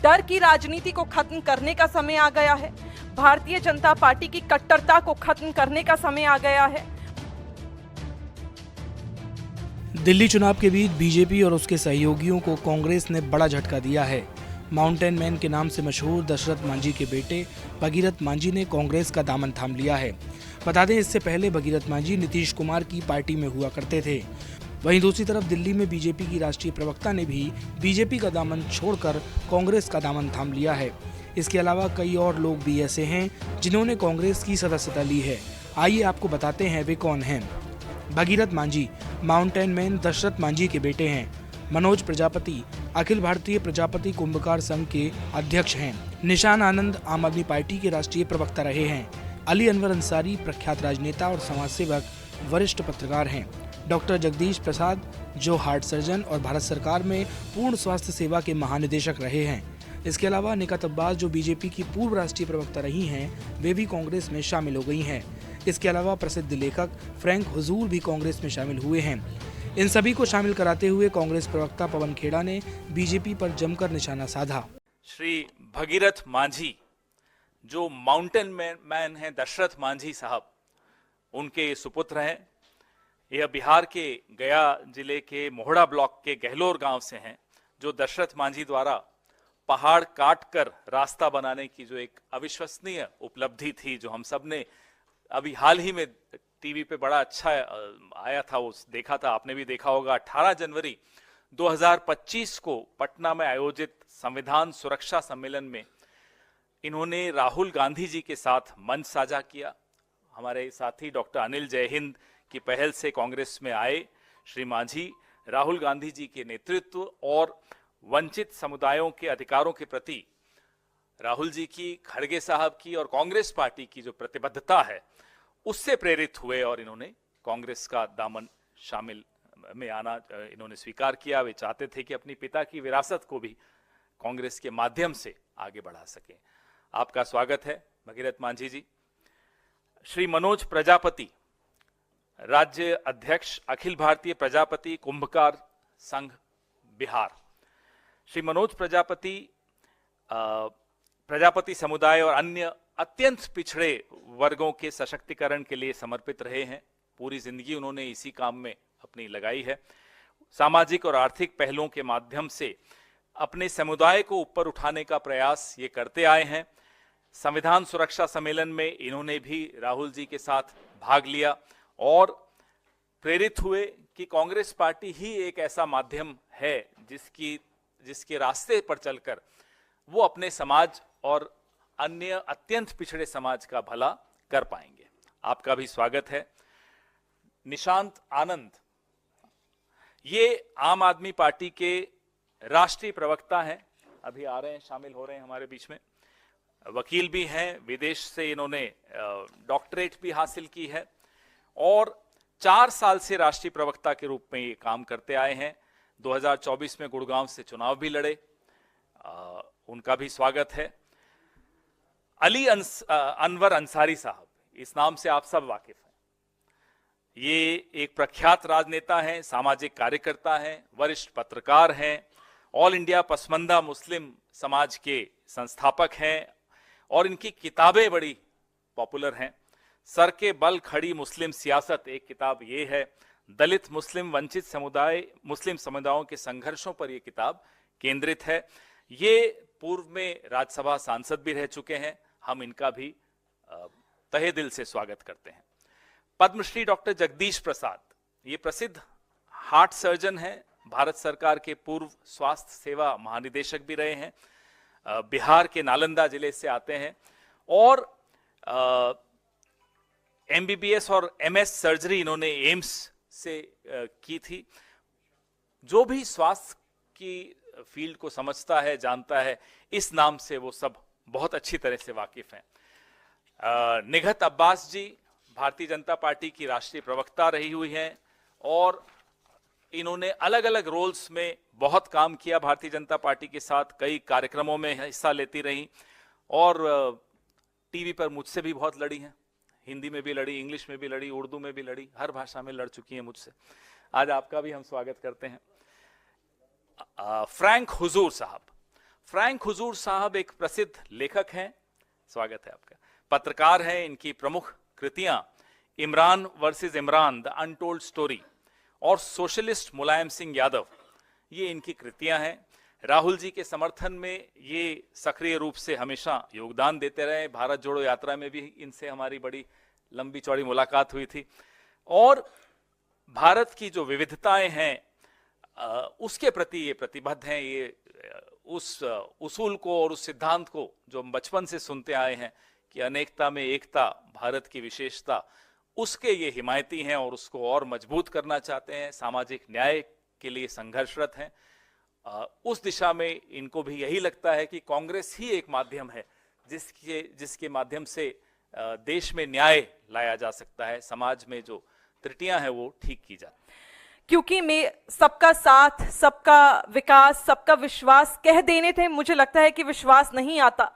डर की राजनीति को खत्म करने का समय आ गया है। भारतीय जनता पार्टी की कट्टरता को खत्म करने का समय आ गया है। दिल्ली चुनाव के बीच बीजेपी और उसके सहयोगियों को कांग्रेस ने बड़ा झटका दिया है। माउंटेन मैन के नाम से मशहूर दशरथ मांझी के बेटे भगीरथ मांझी ने कांग्रेस का दामन थाम लिया है। बता दें, इससे पहले भगीरथ मांझी नीतीश कुमार की पार्टी में हुआ करते थे। वहीं दूसरी तरफ दिल्ली में बीजेपी की राष्ट्रीय प्रवक्ता ने भी बीजेपी का दामन छोड़कर कांग्रेस का दामन थाम लिया है। इसके अलावा कई और लोग भी ऐसे हैं जिन्होंने कांग्रेस की सदस्यता ली है। आइए आपको बताते हैं वे कौन हैं। भगीरथ मांझी माउंटेन मैन दशरथ मांझी के बेटे हैं। मनोज प्रजापति अखिल भारतीय प्रजापति कुंभकार संघ के अध्यक्ष हैं। निशान आनंद आम आदमी पार्टी के राष्ट्रीय प्रवक्ता रहे हैं। अली अनवर अंसारी प्रख्यात राजनेता और समाज सेवक वरिष्ठ पत्रकार हैं। डॉक्टर जगदीश प्रसाद जो हार्ट सर्जन और भारत सरकार में पूर्ण स्वास्थ्य सेवा के महानिदेशक रहे हैं। इसके अलावा निकात अब्बास जो बीजेपी की पूर्व राष्ट्रीय प्रवक्ता रही हैं, वे भी कांग्रेस में शामिल हो गई हैं। इसके अलावा प्रसिद्ध लेखक फ्रैंक हुजूर भी कांग्रेस में शामिल हुए हैं। इन सभी को शामिल कराते हुए कांग्रेस प्रवक्ता पवन खेड़ा ने बीजेपी पर जमकर निशाना साधा। श्री भगीरथ मांझी जो माउंटेन मैन हैं दशरथ मांझी साहब, उनके सुपुत्र हैं। यह बिहार के गया जिले के मोहड़ा ब्लॉक के गहलोर गांव से हैं, जो दशरथ मांझी द्वारा पहाड़ काटकर रास्ता बनाने की जो एक अविश्वसनीय उपलब्धि थी, जो हम सब ने अभी हाल ही में टीवी पे बड़ा अच्छा आया था, वो देखा था, आपने भी देखा होगा। 18 जनवरी 2025 को पटना में आयोजित संविधान सुरक्षा सम्मेलन में इन्होंने राहुल गांधी जी के साथ मंच साझा किया। हमारे साथी डॉक्टर अनिल जयहिंद की पहल से कांग्रेस में आए श्री मांझी राहुल गांधी जी के नेतृत्व और वंचित समुदायों के अधिकारों के प्रति राहुल जी की, खड़गे साहब की और कांग्रेस पार्टी की जो प्रतिबद्धता है, उससे प्रेरित हुए और इन्होंने कांग्रेस का दामन शामिल में आना इन्होंने स्वीकार किया। वे चाहते थे कि अपनी पिता की विरासत को भी कांग्रेस के माध्यम से आगे बढ़ा सकें। आपका स्वागत है भगीरथ मांझी जी। श्री मनोज प्रजापति राज्य अध्यक्ष अखिल भारतीय प्रजापति कुंभकार संघ बिहार। श्री मनोज प्रजापति प्रजापति समुदाय और अन्य अत्यंत पिछड़े वर्गों के सशक्तिकरण के लिए समर्पित रहे हैं। पूरी जिंदगी उन्होंने इसी काम में अपनी लगाई है। सामाजिक और आर्थिक पहलों के माध्यम से अपने समुदाय को ऊपर उठाने का प्रयास ये करते आए हैं। संविधान सुरक्षा सम्मेलन में इन्होंने भी राहुल जी के साथ भाग लिया और प्रेरित हुए कि कांग्रेस पार्टी ही एक ऐसा माध्यम है जिसके रास्ते पर चलकर वो अपने समाज और अन्य अत्यंत पिछड़े समाज का भला कर पाएंगे। आपका भी स्वागत है। निशांत आनंद ये आम आदमी पार्टी के राष्ट्रीय प्रवक्ता हैं, अभी आ रहे हैं, शामिल हो रहे हैं हमारे बीच में। वकील भी हैं, विदेश से इन्होंने डॉक्टरेट भी हासिल की है और 4 साल से राष्ट्रीय प्रवक्ता के रूप में ये काम करते आए हैं। 2024 में गुड़गांव से चुनाव भी लड़े। उनका भी स्वागत है। अली अनवर अंसारी साहब, इस नाम से आप सब वाकिफ हैं। ये एक प्रख्यात राजनेता हैं, सामाजिक कार्यकर्ता हैं, वरिष्ठ पत्रकार हैं, ऑल इंडिया पसमंदा मुस्लिम समाज के संस्थापक हैं और इनकी किताबें बड़ी पॉपुलर हैं। सर के बल खड़ी मुस्लिम सियासत एक किताब ये है। दलित मुस्लिम वंचित समुदाय मुस्लिम समुदायों के संघर्षों पर यह किताब केंद्रित है। ये पूर्व में राज्यसभा सांसद भी रह चुके हैं। हम इनका भी तहे दिल से स्वागत करते हैं। पद्मश्री डॉक्टर जगदीश प्रसाद, ये प्रसिद्ध हार्ट सर्जन हैं, भारत सरकार के पूर्व स्वास्थ्य सेवा महानिदेशक भी रहे हैं, बिहार के नालंदा जिले से आते हैं और एमबीबीएस और एमएस सर्जरी इन्होंने एम्स से की थी। जो भी स्वास्थ्य की फील्ड को समझता है, जानता है, इस नाम से वो सब बहुत अच्छी तरह से वाकिफ हैं। निगहत अब्बास जी भारतीय जनता पार्टी की राष्ट्रीय प्रवक्ता रही हुई हैं और इन्होंने अलग अलग रोल्स में बहुत काम किया भारतीय जनता पार्टी के साथ, कई कार्यक्रमों में हिस्सा लेती रही और टीवी पर मुझसे भी बहुत लड़ी हैं। हिंदी में भी लड़ी, इंग्लिश में भी लड़ी, उर्दू में भी लड़ी, हर भाषा में लड़ चुकी हैं मुझसे। आज आपका भी हम स्वागत करते हैं। फ्रैंक हुजूर साहब, फ्रैंक हुजूर साहब एक प्रसिद्ध लेखक हैं, स्वागत है आपका, पत्रकार हैं। इनकी प्रमुख कृतियां Imran versus Imran, the untold story और सोशलिस्ट मुलायम सिंह यादव, ये इनकी कृतियां हैं। राहुल जी के समर्थन में ये सक्रिय रूप से हमेशा योगदान देते रहे। भारत जोड़ो यात्रा में भी इनसे हमारी बड़ी लंबी चौड़ी मुलाकात हुई थी और भारत की जो विविधताएं हैं उसके प्रति ये प्रतिबद्ध हैं। ये उस उसूल को और उस सिद्धांत को जो हम बचपन से सुनते आए हैं कि अनेकता में एकता, भारत की विशेषता, उसके ये हिमायती हैं और उसको और मजबूत करना चाहते हैं। सामाजिक न्याय के लिए संघर्षरत हैं। उस दिशा में इनको भी यही लगता है कि कांग्रेस ही एक माध्यम है जिसके माध्यम से देश में न्याय लाया जा सकता है, समाज में जो त्रुटियां हैं वो ठीक की जाए। क्योंकि मैं सबका साथ, सबका विकास, सबका विश्वास कह देने थे, मुझे लगता है कि विश्वास नहीं आता।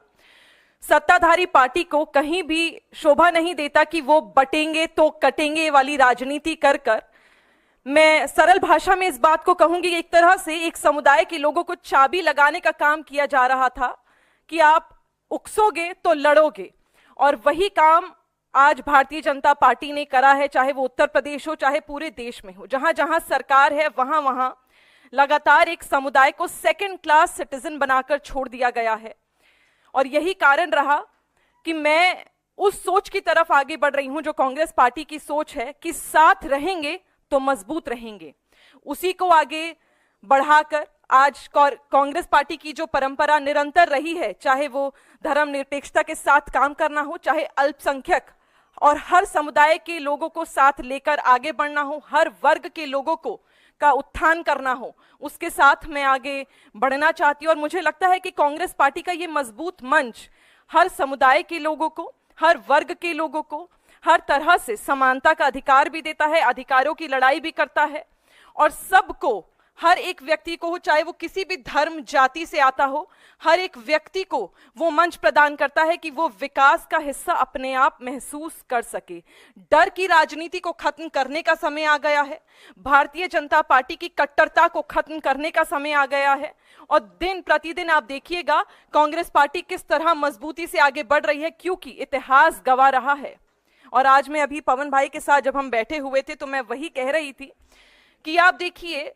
सत्ताधारी पार्टी को कहीं भी शोभा नहीं देता कि वो बटेंगे तो कटेंगे वाली राजनीति कर कर। मैं सरल भाषा में इस बात को कहूंगी कि एक तरह से एक समुदाय के लोगों को चाबी लगाने का काम किया जा रहा था कि आप उकसोगे तो लड़ोगे, और वही काम आज भारतीय जनता पार्टी ने करा है, चाहे वो उत्तर प्रदेश हो, चाहे पूरे देश में हो। जहां जहां सरकार है वहां वहां लगातार एक समुदाय को सेकंड क्लास सिटीजन बनाकर छोड़ दिया गया है। और यही कारण रहा कि मैं उस सोच की तरफ आगे बढ़ रही हूं जो कांग्रेस पार्टी की सोच है कि साथ रहेंगे तो मजबूत रहेंगे। उसी को आगे बढ़ाकर आज कांग्रेस पार्टी की जो परंपरा निरंतर रही है, चाहे वो धर्मनिरपेक्षता के साथ काम करना हो, चाहे अल्पसंख्यक और हर समुदाय के लोगों को साथ लेकर आगे बढ़ना हो, हर वर्ग के लोगों को का उत्थान करना हो, उसके साथ मैं आगे बढ़ना चाहती हूं। और मुझे लगता है कि कांग्रेस पार्टी का ये मजबूत मंच हर समुदाय के लोगों को, हर वर्ग के लोगों को हर तरह से समानता का अधिकार भी देता है, अधिकारों की लड़ाई भी करता है और सबको, हर एक व्यक्ति को, चाहे वो किसी भी धर्म जाति से आता हो, हर एक व्यक्ति को वो मंच प्रदान करता है कि वो विकास का हिस्सा अपने आप महसूस कर सके। डर की राजनीति को खत्म करने का समय आ गया है। भारतीय जनता पार्टी की कट्टरता को खत्म करने का समय आ गया है और दिन प्रतिदिन आप देखिएगा कांग्रेस पार्टी किस तरह मजबूती से आगे बढ़ रही है, क्योंकि इतिहास गवाह रहा है। और आज मैं अभी पवन भाई के साथ जब हम बैठे हुए थे तो मैं वही कह रही थी कि आप देखिए,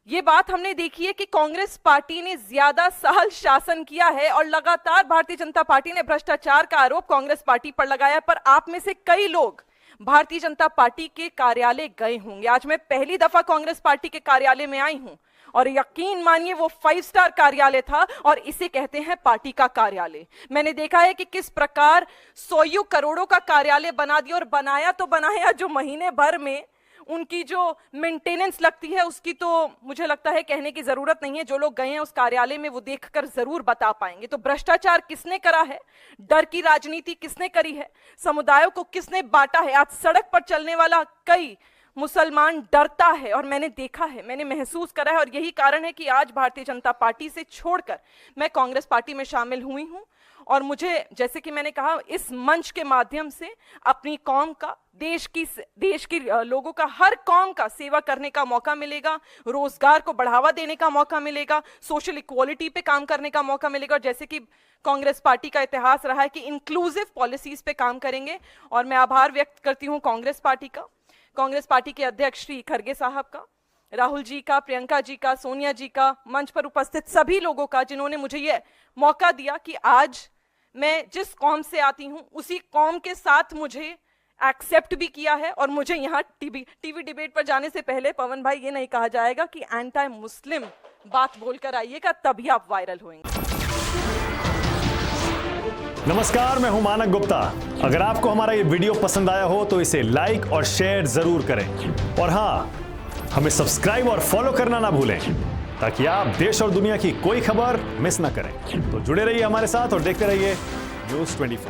ये बात हमने देखी है कि कांग्रेस पार्टी ने ज्यादा साल शासन किया है और लगातार भारतीय जनता पार्टी ने भ्रष्टाचार का आरोप कांग्रेस पार्टी पर लगाया। पर आप में से कई लोग भारतीय जनता पार्टी के कार्यालय गए होंगे। आज मैं पहली दफा कांग्रेस पार्टी के कार्यालय में आई हूं और यकीन मानिए वो 5 स्टार कार्यालय था और इसे कहते हैं पार्टी का कार्यालय। मैंने देखा है कि किस प्रकार 100 करोड़ों का कार्यालय बना दिया, और बनाया तो बनाया जो महीने भर में उनकी जो मेंटेनेंस लगती है उसकी तो मुझे लगता है कहने की जरूरत नहीं है। जो लोग गए हैं उस कार्यालय में वो देखकर जरूर बता पाएंगे। तो भ्रष्टाचार किसने करा है, डर की राजनीति किसने करी है, समुदायों को किसने बांटा है। आज सड़क पर चलने वाला कई मुसलमान डरता है और मैंने देखा है, मैंने महसूस करा है, और यही कारण है कि आज भारतीय जनता पार्टी से छोड़कर मैं कांग्रेस पार्टी में शामिल हुई हूं। और मुझे, जैसे कि मैंने कहा, इस मंच के माध्यम से अपनी कौम का, देश की लोगों का, हर कौम का सेवा करने का मौका मिलेगा, रोजगार को बढ़ावा देने का मौका मिलेगा, सोशल इक्वालिटी पे काम करने का मौका मिलेगा। और जैसे कि कांग्रेस पार्टी का इतिहास रहा है कि इंक्लूसिव पॉलिसीज पे काम करेंगे। और मैं आभार व्यक्त करती हूँ कांग्रेस पार्टी का, कांग्रेस पार्टी के अध्यक्ष श्री खड़गे साहब का, राहुल जी का, प्रियंका जी का, सोनिया जी का, मंच पर उपस्थित सभी लोगों का जिन्होंने मुझे यह मौका दिया कि आज मैं जिस कौम से आती हूं उसी कौम के साथ मुझे एक्सेप्ट भी किया है। और मुझे यहाँ टीवी डिबेट पर जाने से पहले पवन भाई ये नहीं कहा जाएगा कि एंटी मुस्लिम बात बोलकर आइएगा, तभी आप वायरल होंगे। नमस्कार, मैं हूं मानक गुप्ता। अगर आपको हमारा ये वीडियो पसंद आया हो तो इसे लाइक और शेयर जरूर करें, और हाँ, हमें सब्सक्राइब और फॉलो करना ना भूलें ताकि आप देश और दुनिया की कोई खबर मिस ना करें। तो जुड़े रहिए हमारे साथ और देखते रहिए News 24।